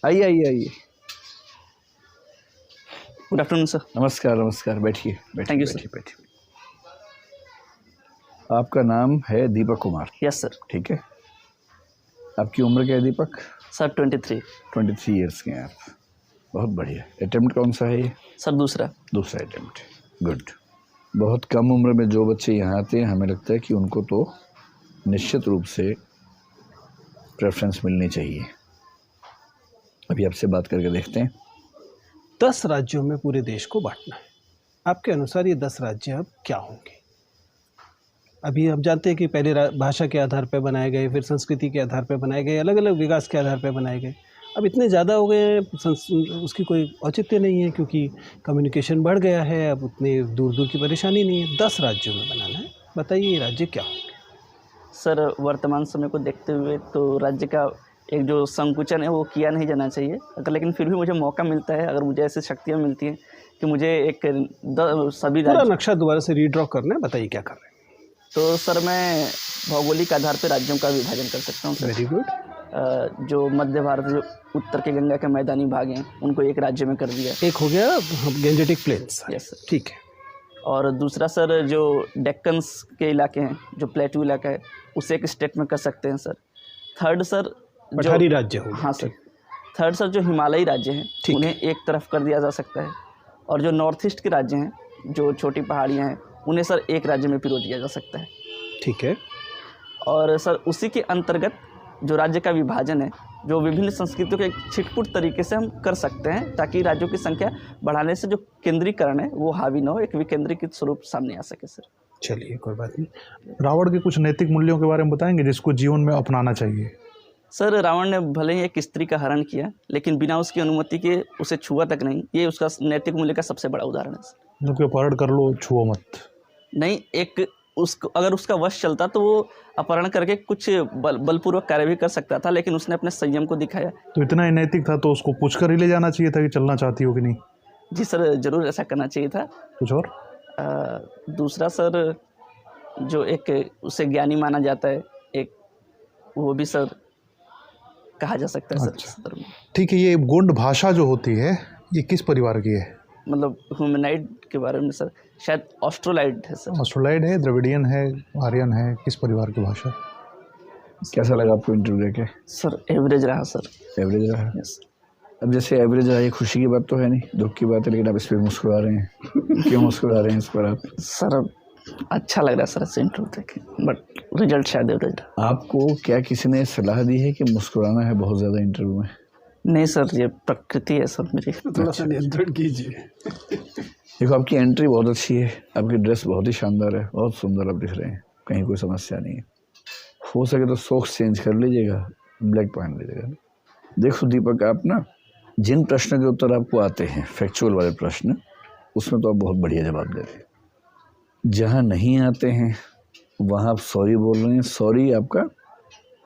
आइए आइए आइए। Good afternoon sir. नमस्कार नमस्कार, बैठिए बैठिए Thank you, sir. बैठिए बैठिए। आपका नाम है दीपक कुमार, यस सर। ठीक है। आपकी उम्र क्या है दीपक? सर 23। 23 ईयर्स के हैं आप। बहुत बढ़िया। अटेम्प्ट कौन सा है ये? सर दूसरा अटेम्प्ट। गुड। बहुत कम उम्र में जो बच्चे यहाँ आते हैं, हमें लगता है कि उनको तो निश्चित रूप से प्रेफरेंस मिलनी चाहिए। अभी आपसे बात करके देखते हैं। 10 राज्यों में पूरे देश को बांटना है। आपके अनुसार ये 10 राज्य अब क्या होंगे? अभी आप जानते हैं कि पहले भाषा के आधार पर बनाए गए, फिर संस्कृति के आधार पर बनाए गए, अलग अलग विकास के आधार पर बनाए गए। अब इतने ज़्यादा हो गए हैं, उसकी कोई औचित्य नहीं है, क्योंकि कम्युनिकेशन बढ़ गया है। अब उतने दूर दूर की परेशानी नहीं है। 10 राज्यों में बनाना है। बताइए ये राज्य क्या होंगे? सर, वर्तमान समय को देखते हुए तो राज्य का एक जो संकुचन है वो किया नहीं जाना चाहिए। अगर लेकिन फिर भी मुझे मौका मिलता है, अगर मुझे ऐसी शक्तियाँ मिलती हैं कि मुझे एक सभी पूरा राज्य, नक्शा दोबारा से रीड्रॉ करना है। बताइए क्या कर रहे हैं? तो सर मैं भौगोलिक आधार पर राज्यों का विभाजन कर सकता हूँ सर। Very good. जो मध्य भारत, जो उत्तर के गंगा के मैदानी भाग हैं, उनको एक राज्य में कर दिया। एक हो गया गैंजेटिक प्लेन्स। Yes sir. ठीक है। और दूसरा सर, जो डेक्कन्स के इलाके हैं, जो प्लेटू इलाका है, उसे एक स्टेट में कर सकते हैं सर। थर्ड सर, जो पठारी राज्य हो गए। हाँ सर। थर्ड सर, जो हिमालयी राज्य हैं ठीक उन्हें एक तरफ कर दिया जा सकता है। और जो नॉर्थ ईस्ट के राज्य हैं, जो छोटी पहाड़ियाँ हैं, उन्हें सर एक राज्य में पिरो दिया जा सकता है। ठीक है। और सर उसी के अंतर्गत जो राज्य का विभाजन है, जो विभिन्न संस्कृतियों के एक छिटपुट तरीके से हम कर सकते हैं, ताकि राज्यों की संख्या बढ़ाने से जो केंद्रीकरण है वो हावी न हो, एक विकेंद्रीकृत स्वरूप सामने आ सके सर। चलिए कोई बात नहीं। रावण के कुछ नैतिक मूल्यों के बारे में बताएंगे जिसको जीवन में अपनाना चाहिए? सर, रावण ने भले ही एक स्त्री का हरण किया, लेकिन बिना उसकी अनुमति के उसे छुआ तक नहीं। ये उसका नैतिक मूल्य का सबसे बड़ा उदाहरण है सर। जो कि अपहरण कर लो, छुओ मत। नहीं, एक उसको अगर उसका वश चलता तो वो अपहरण करके कुछ बलपूर्वक कार्य भी कर सकता था, लेकिन उसने अपने संयम को दिखाया। तो इतना ही नैतिक था तो उसको पूछ कर ही ले जाना चाहिए था कि चलना चाहती हो कि नहीं। जी सर, जरूर ऐसा करना चाहिए था। कुछ और? दूसरा सर, जो एक उसे ज्ञानी माना जाता है, एक वो भी सर कहा जा सकता है सर। अच्छा, ठीक है। ये गोंड भाषा जो होती है ये किस परिवार की है? मतलब ह्यूमनाइड के बारे में सर, शायद ऑस्ट्रोलाइड है सर। ऑस्ट्रोलाइड है, द्रविडियन है, आर्यन है, किस परिवार की भाषा? कैसा लगा आपको इंटरव्यू देके? सर एवरेज रहा सर। एवरेज रहा? यस। अब जैसे एवरेज रहा, ये खुशी की बात तो है नहीं, दुख की बात है, लेकिन आप इस पर मुस्कुरा रहे हैं। क्यों मुस्कुरा रहे हैं इस पर आप? सर अच्छा लग रहा है सर ऐसे इंटरव्यू देखे, बट रिजल्ट शायद एवरेज रहा। आपको क्या किसी ने सलाह दी है कि मुस्कुराना है बहुत ज़्यादा इंटरव्यू में? नहीं सर, ये प्रकृति है सर मेरी। थोड़ा सा नियंत्रण कीजिए। देखो, आपकी एंट्री बहुत अच्छी है, आपकी ड्रेस बहुत ही शानदार है, बहुत सुंदर आप दिख रहे हैं, कहीं कोई समस्या नहीं है। हो सके तो सॉक्स चेंज कर लीजिएगा, ब्लैक पहन लीजिएगा। देखो दीपक, आप ना जिन प्रश्न के उत्तर आपको आते हैं, फैक्चुअल वाले प्रश्न, उसमें तो आप बहुत बढ़िया जवाब दे रहे हैं। जहाँ नहीं आते हैं वहाँ आप सॉरी बोल रहे हैं। सॉरी आपका,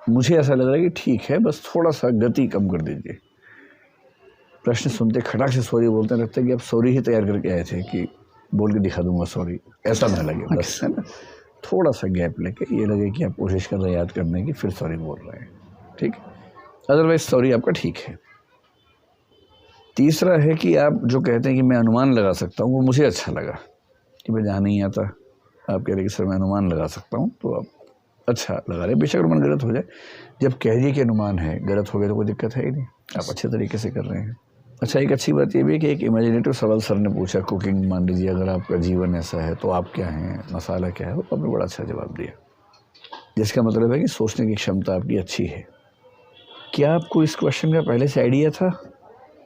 मुझे ऐसा लग रहा है कि ठीक है, बस थोड़ा सा गति कम कर दीजिए। प्रश्न सुनते खटाक से सॉरी बोलते हैं, लगता है कि आप सॉरी ही तैयार करके आए थे कि बोल के दिखा दूंगा सॉरी, ऐसा ना लगे बस, है ना। थोड़ा सा गैप लेके ये लगे कि आप कोशिश कर रहे हैं याद करने की, फिर सॉरी बोल रहे हैं, ठीक। अदरवाइज सॉरी आपका ठीक है। तीसरा है कि आप जो कहते हैं कि मैं अनुमान लगा सकता हूँ, वो मुझे अच्छा लगा कि मैं जहाँ नहीं आता आप कह रहे कि सर मैं अनुमान लगा सकता हूँ, तो आप अच्छा लगा रहे। बेशक अनुमान गलत हो जाए, जब कह दिए कि अनुमान है, गलत हो गया तो कोई दिक्कत है ही नहीं, आप अच्छे तरीके से कर रहे हैं। अच्छा, एक अच्छी बात ये भी है कि एक इमेजिनेटिव सवाल सर ने पूछा, कुकिंग मान लीजिए अगर आपका जीवन ऐसा है तो आप क्या हैं, मसाला क्या है, तो आपने बड़ा अच्छा जवाब दिया, जिसका मतलब है कि सोचने की क्षमता आपकी अच्छी है। क्या आपको इस क्वेश्चन का पहले से आइडिया था?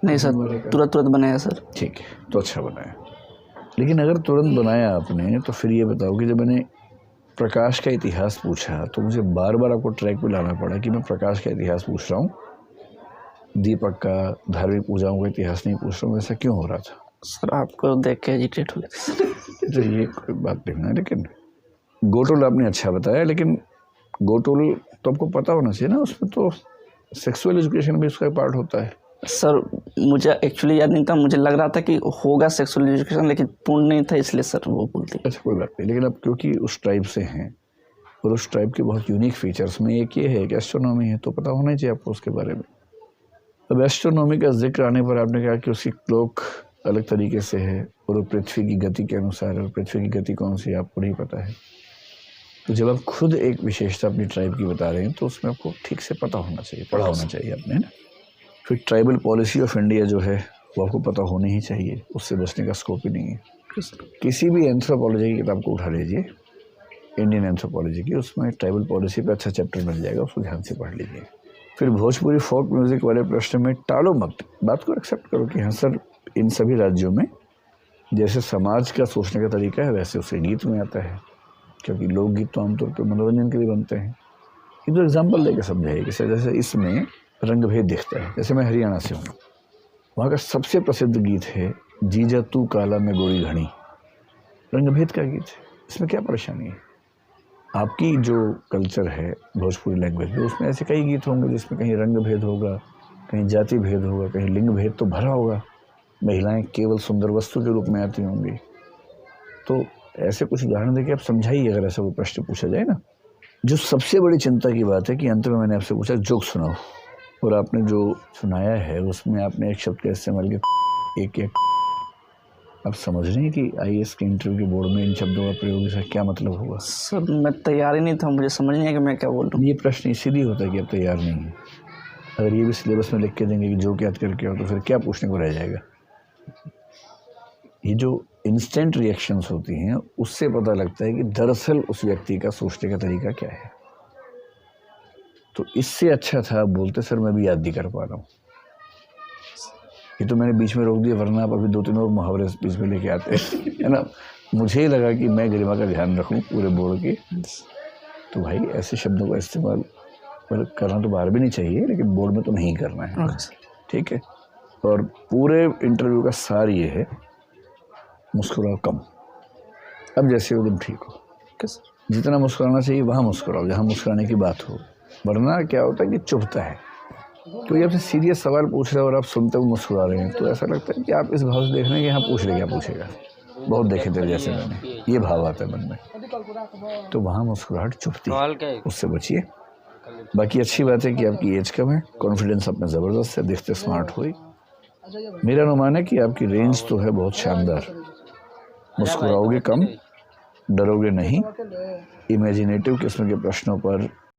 नहीं सर, तुरंत बनाया सर। ठीक है, तो अच्छा बनाया। लेकिन अगर तुरंत बनाया आपने, तो फिर ये बताओ कि जब मैंने प्रकाश का इतिहास पूछा तो मुझे बार बार आपको ट्रैक पे लाना पड़ा कि मैं प्रकाश का इतिहास पूछ रहा हूँ, दीपक का धार्मिक पूजाओं का इतिहास नहीं पूछ रहा हूँ। ऐसा क्यों हो रहा था? सर आपको देख के एजिटेट हो गया। तो ये कोई बात देखना है, लेकिन गोटोल आपने अच्छा बताया, लेकिन गोटोल तो आपको पता होना चाहिए ना, उसमें तो सेक्सुअल एजुकेशन भी उसका पार्ट होता है। सर मुझे एक्चुअली याद नहीं था, मुझे लग रहा था कि होगा सेक्सुअल एजुकेशन, लेकिन पूर्ण नहीं था, इसलिए सर वो बोलती। अच्छा, कोई बात नहीं, लेकिन अब क्योंकि उस ट्राइब से हैं और उस ट्राइब के बहुत यूनिक फीचर्स में एक ये है कि एस्ट्रोनॉमी है, तो पता होना चाहिए आपको उसके बारे में। अब एस्ट्रोनॉमी का जिक्र आने पर आपने कहा कि उसकी क्लॉक अलग तरीके से है और वो पृथ्वी की गति के अनुसार है, और पृथ्वी की गति कौन सी है आपको नहीं पता है। तो जब आप खुद एक विशेषता अपनी ट्राइब की बता रहे हैं तो उसमें आपको ठीक से पता होना चाहिए, पढ़ा होना चाहिए आपने, है ना। फिर ट्राइबल पॉलिसी ऑफ इंडिया जो है वो आपको पता होनी ही चाहिए, उससे बचने का स्कोप ही नहीं है। किसी भी एंथ्रोपोलॉजी की किताब को उठा लीजिए, इंडियन एंथ्रोपोलॉजी की, उसमें ट्राइबल पॉलिसी पे अच्छा चैप्टर मिल जाएगा, उसको ध्यान से पढ़ लीजिए। फिर भोजपुरी फोक म्यूज़िक वाले प्रश्न में टालो मत, बात को एक्सेप्ट करो कि हाँ सर, इन सभी राज्यों में जैसे समाज का सोचने का तरीका है वैसे उसे गीत में आता है, क्योंकि लोकगीत तो आमतौर पर मनोरंजन के लिए बनते हैं। ये तो एग्जाम्पल लेके समझाइए कि सर जैसे इसमें रंग भेद दिखता है। जैसे मैं हरियाणा से हूँ, वहाँ का सबसे प्रसिद्ध गीत है जीजा तू काला में गोरी घनी, रंग भेद का गीत है, इसमें क्या परेशानी है। आपकी जो कल्चर है भोजपुरी लैंग्वेज में, उसमें ऐसे कई गीत होंगे जिसमें कहीं रंग भेद होगा, कहीं जाति भेद होगा, कहीं लिंग भेद तो भरा होगा, महिलाएं केवल सुंदर वस्तु के रूप में आती होंगी। तो ऐसे कुछ उदाहरण देके आप समझाइए अगर ऐसा कोई प्रश्न पूछा जाए ना। जो सबसे बड़ी चिंता की बात है कि अंत में मैंने आपसे पूछा जोक सुनाओ, और आपने जो सुनाया है उसमें आपने एक शब्द का इस्तेमाल किया, एक आप समझ रहे हैं कि IAS के इंटरव्यू के बोर्ड में इन शब्दों का प्रयोग इसका क्या मतलब होगा। सर मैं तैयार ही नहीं था, मुझे समझ नहीं है कि मैं क्या बोल रहा हूँ। ये प्रश्न इसीलिए होता है कि आप तैयार नहीं हैं। अगर ये भी सिलेबस में लिख के देंगे कि जोक याद करके आओ, तो फिर क्या पूछने को रह जाएगा। ये जो इंस्टेंट रिएक्शंस होती हैं उससे पता लगता है कि दरअसल उस व्यक्ति का सोचने का तरीका क्या है। तो इससे अच्छा था आप बोलते सर मैं भी याद नहीं कर पा रहा हूँ। ये तो मैंने बीच में रोक दिया, वरना आप अभी 2-3 और मुहावरे बीच में लेके आते हैं, है ना। मुझे ही लगा कि मैं गरिमा का ध्यान रखूं पूरे बोर्ड की। तो भाई ऐसे शब्दों का इस्तेमाल करना तो बाहर भी नहीं चाहिए, लेकिन बोर्ड में तो नहीं करना है, ठीक है। और पूरे इंटरव्यू का सार ये है, मुस्कुराओ कम। अब जैसे हो तुम ठीक हो, जितना मुस्कुराना चाहिए वहाँ मुस्कुराओ जहाँ मुस्कुराने की बात हो, वरना क्या होता है कि चुभता है। कोई आपसे सीरियस सवाल पूछ रहा है और आप सुनते हुए मुस्कुरा रहे हैं, तो ऐसा लगता है कि आप इस भाव से देख रहे हैं कि हाँ पूछ ले क्या पूछेगा, बहुत देखे थे जैसे मैंने, ये भाव आता है मन में। तो वहाँ मुस्कुराहट चुभती है, उससे बचिए। बाकी अच्छी बात है कि आपकी एज कम है, कॉन्फिडेंस अपना ज़बरदस्त है, दिखते स्मार्ट हुई। मेरा अनुमान है कि आपकी रेंज तो है बहुत शानदार। मुस्कुराओगे कम, डरोगे नहीं, इमेजिनेटिव किस्म के प्रश्नों पर